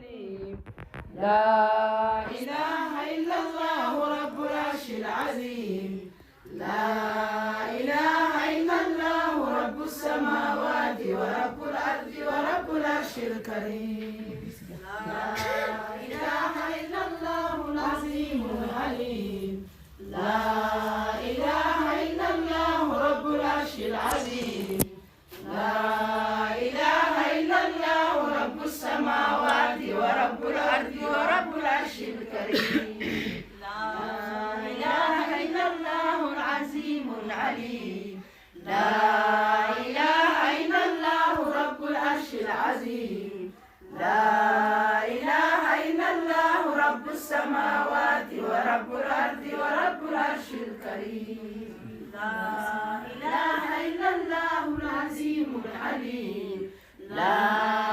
العليم. لا إله إلا الله رب العرش العظيم. لا إله إلا الله رب السماوات ورب الأرض ورب العرش الكريم. لا إله إلا الله العظيم العليم. لا إله إلا الله رب العرش العظيم. لا إله إلا الله رب السماوات ورب الأرض ورب العرش الكريم. لا إله إلا الله العظيم العليم. لا إله إلا الله رب العرش العظيم. لا إله إلا الله رب السماوات ورب الأرض ورب العرش الكريم. لا إله إلا الله العظيم الحليم. لا